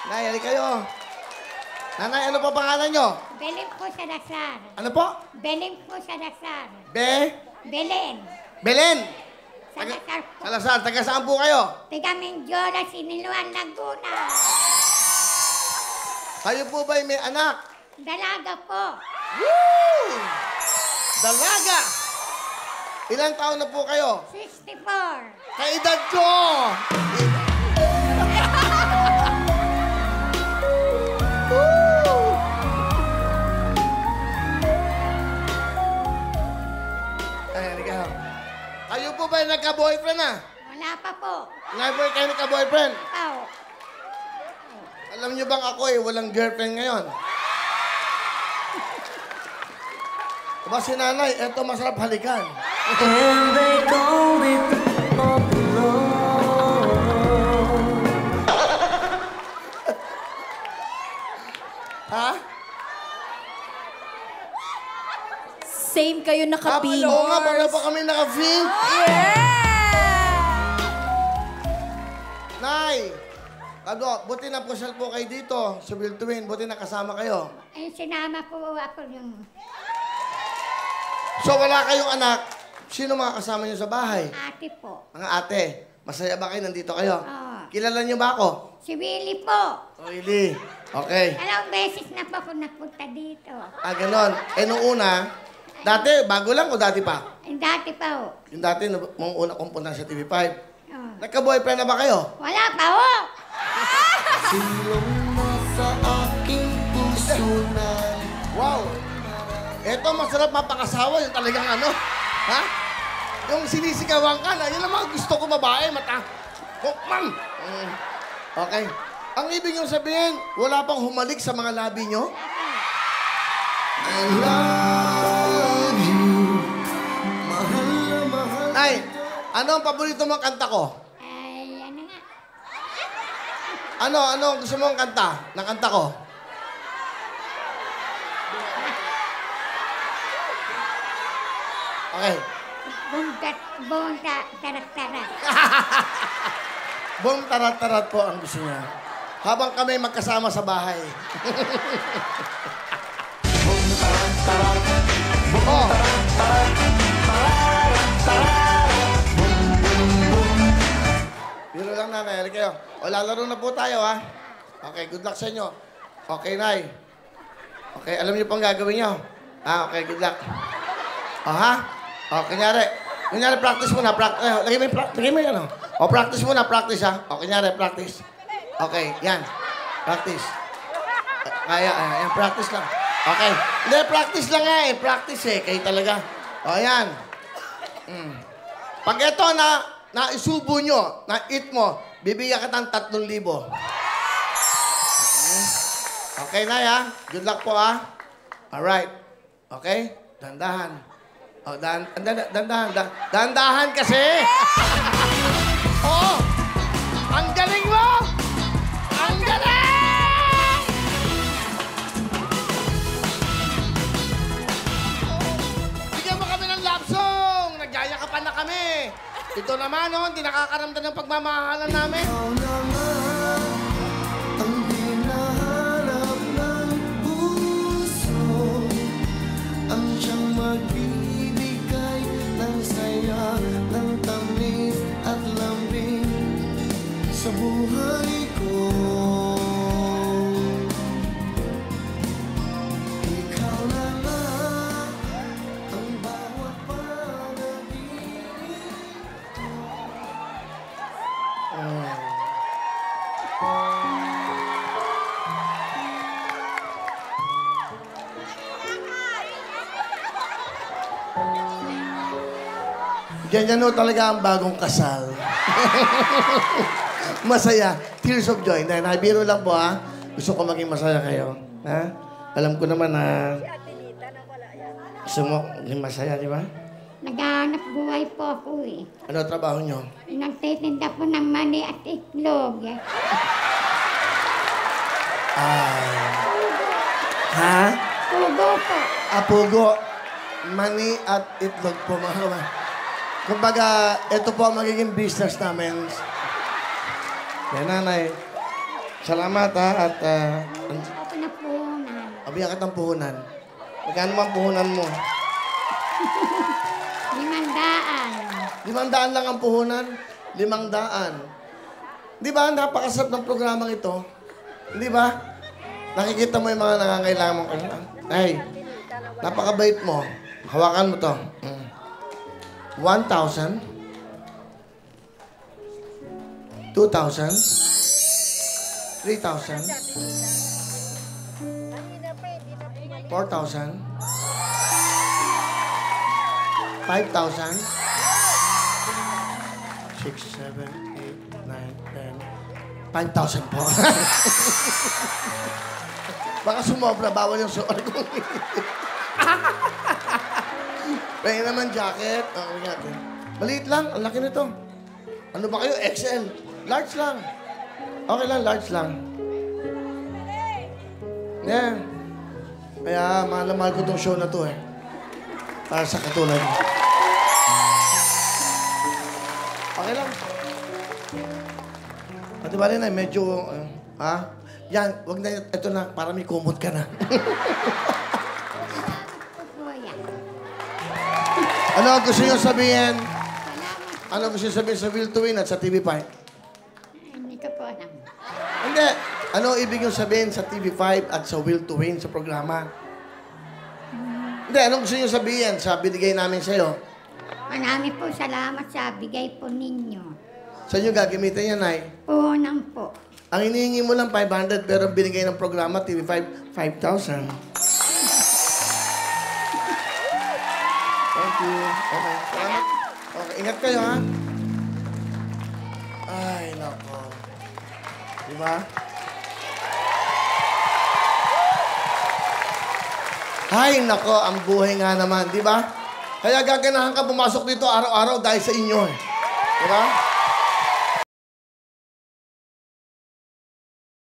Nay, halika kayo. Nanay, ano pa pangalan nyo? Belen po sa Dasar. Ano po? Belen po sa Dasar. Belen. Belen. Sa Dasar po. Salazar, taga saan po kayo? Tiga Mindoro, Siniluan, Laguna. Kayo po ba'y may anak? Dalaga po. Woo! Dalaga! Ilang taon na po kayo? 64. Kaedad ko! Woo! Ay, halika. Kayo po ba'y nagka-boyfriend na? Wala pa po. Never kayo nagka-boyfriend? Pao. Alam niyo bang ako walang girlfriend ngayon? Diba si nanay, eto masarap halikan. And they called it Ha? Same kayo naka-pink. Oo nga, para pa kami naka-pink. Nay, buti na pusyal po kayo dito sa Biltuin. Buti nakasama kayo. Ay, sinama po ako yung... So wala kayong anak. Sino mga kasama niyo sa bahay? Ate po. Mga ate, masaya ba kayo nandito kayo? Oo. Kilala niyo ba ako? Si Willie po. Really? Okay. Dalawang beses na po ako napunta dito. Ah, ganon. Eh, nung una, dati, bago lang o dati pa? Ay, dati pa ho. Yung dati, nung una kong punta sa TV5. Oh. Nagka-boyfriend na ba kayo? Wala pa ho. Silong nasa aking puso na. Wow! Eto, masarap mapakasawa. Yung talagang ano. Ha? Yung sinisigawan ka na, yun ang mga gusto ko babae. Oh, ma'am! Okay. Ang ibig niyong sabihin, wala pang humalik sa mga labi niyo? I love you. Mahal na mahal. Ay, ano ang paborito mong kanta ko? Ay, ano nga. Ano ang gusto mong kanta? Na kanta ko? Okay. Bunta, tarak-tarak. Buong tarat-tarat po ang gusto niya. Habang kami magkasama sa bahay. Oh. Biro lang na, Nay. Kayo. O, lalaro na po tayo, ha? Okay, good luck sa inyo. Okay, Nay. Okay, alam niyo pang gagawin niyo? Okay, good luck. O, ha? O, kunyari, practice muna. Lagay mo yung ano. O, practice muna, practice, ha? O, kunyari, practice. Okay, yan. Practice. Kaya, yan, practice lang. Okay. Hindi, practice lang nga eh. Practice eh. Kayo talaga. O, yan. Pag ito na isubo nyo, na eat mo, bibigyan ka ng 3,000. Okay, Nay, ha? Good luck po, ha? Alright. Okay? Dandahan. O, dandahan kasi. Oo. Ang galing mo! Ang galing! Bigyan mo kami ng love song. Nagyayakapan na kami. Ito naman, no, hindi nakakaramdam ng pagmamahalan namin. Ikaw naman ang hinahanap ng puso. Ang siyang magbibigay ng saya, ng tamis at lambing sa buhay ko. Ikaw naman ang bawat panaginip. Ganyan no talaga ang bagong kasal. Masaya. Tears of joy. Dahil nabiro lang po, ha? Gusto ko maging masaya kayo. Ha? Alam ko naman na... Gusto mo maging masaya, di ba? Naghahanap buhay po ako eh. Ano trabaho nyo? Nagtitinda po ng mani at itlog. Ha? Pugo po. Apugo. Mani at itlog po, mga kawan. Kumbaga, ito po ang magiging business namin. Kaya nanay, Salamat ha, at Ako na po na. abiyan ka ng puhunan. Magkano man puhunan mo? 500. 500 lang ang puhunan. 500. Di ba, napakasarap ng programang ito? Di ba? Nakikita mo yung mga nangangailangan mong kailangan. Ay, napakabait mo. Hawakan mo to. 1,000. 2,000. 3,000. 4,000. 5,000. 6, 7, 8, 9, 10. 5,000 po. Baka sumobra, bawal yung suot ko. Pwede naman jacket. Okay natin. Maliit lang, ang laki nito. Ano ba kayo? XL. Large lang. Okay lang, large lang. Yeah. Kaya mahal na mahal ko tong show na to eh. Para sa katulad mo. Okay lang. At diba rin ay medyo, ha? Yan, wag na, ito na, para may kumot ka na. Kuya. Ano ang gusto nyo sabihin? Salamat. Ano gusto nyo sabihin sa Will to Win at sa TV5? Hindi ko po alam. Hindi. Ano ibig nyo sabihin sa TV5 at sa Will to Win sa programa? Hindi, anong gusto nyo sabihin sa binigay namin sa'yo? Marami po salamat sa bigay po ninyo. Saan nyo gagamitin yan, Nay? Punang po. Ang hinihingi mo lang 500 pero ang binigay ng programa TV5, 5,000. Thank you. Okay. Salamat. Okay, ingat kayo, ha? Ay, nako. Diba? Ay, nako, ang buhay nga naman, di ba? Kaya gaganahan ka pumasok dito araw-araw dahil sa inyo, eh. Di ba?